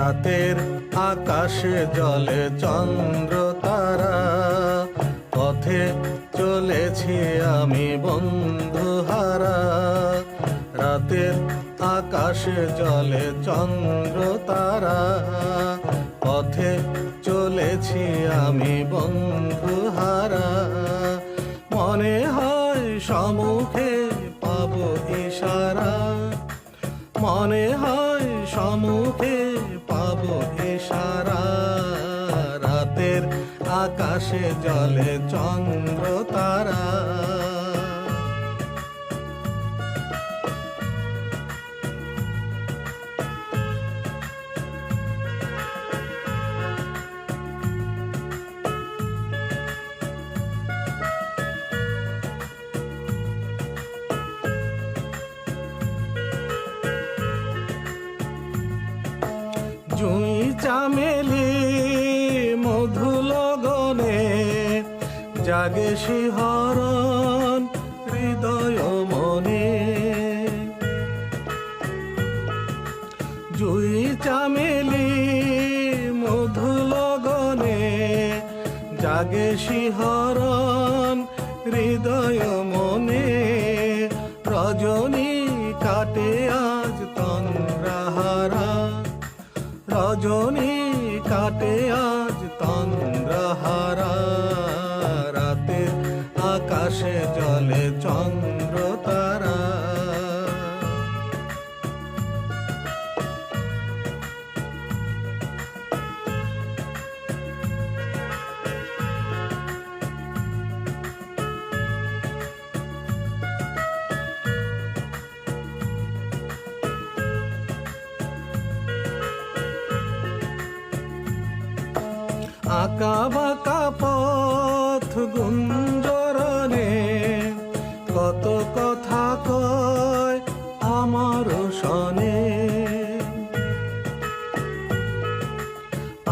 রাতের আকাশে জলে চন্দ্র তারা, পথে চলেছি আমি বন্ধুহারা। রাতের আকাশে জলে চন্দ্র তারা, পথে চলেছি আমি বন্ধুহারা। মনে হয় সম্মুখে পাবো ইশারা, মনে হয় সম্মুখে পাবো ইশারা। রাতের আকাশে জলে চন্দ্র তারা। জুঁই চামেলি মধু লগনে জাগে শিহরণ হৃদয় মনে। জুঁই চামেলি মধু লগনে জাগে শিহরণ হৃদয় মনে। রজনী কাটে আজ তন্দ্রাহারা, রজনী কাটে আজ তন্দ্রাহারা। রাতের আকাশে জলে চন্দ্র তারা। আঁকা বাঁকা পথ গুঞ্জরণে কত কথা কয় আমার শনে।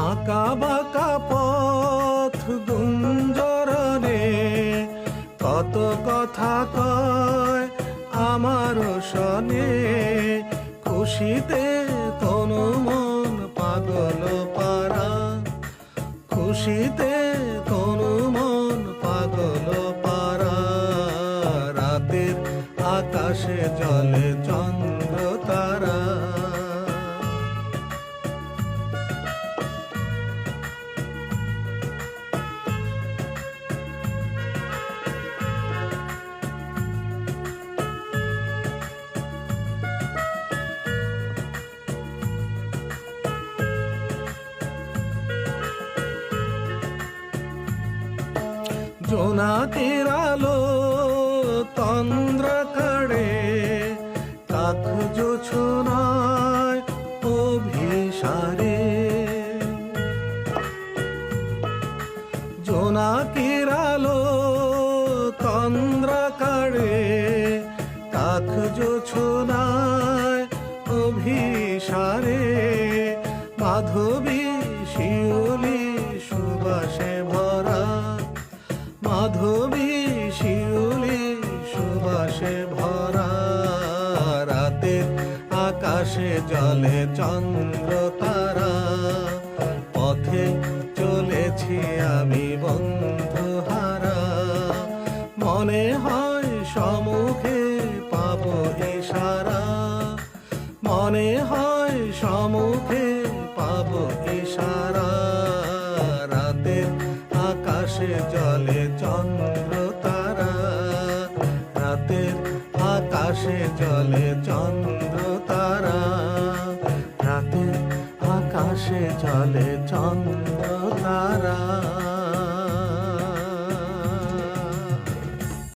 আঁকা বাঁকা পথ গুঞ্জরণে কত কথা কয় আমার শনে। খুশিতে তনু মন পাগল পারা, খুশিতে তনু মন পাগল পারা। রাতের আকাশে জলে চন্দ্র তারা। জোনাকের আলো তন্দ্র কাড়ে কাক জোছনায় অভিসারে। জোনাকের আলো তন্দ্র কাড়ে কাক জোছনায় অভিসারে। মাধবী শিউলি সুবাসে ভরা, মাধবী শিউলি সুবাসে ভরা। রাতের আকাশে জলে চন্দ্র তারা, পথে চলেছি আমি বন্ধুহারা। মনে হয় সম্মুখে পাবো ইশারা, মনে হয় সম্মুখে পাবো ইশারা। রাতের আকাশে জলে চন্দ্র তারা, রাতের আকাশে জলে চন্দ্র তারা। রাতের আকাশে জলে চন্দ্র তারা।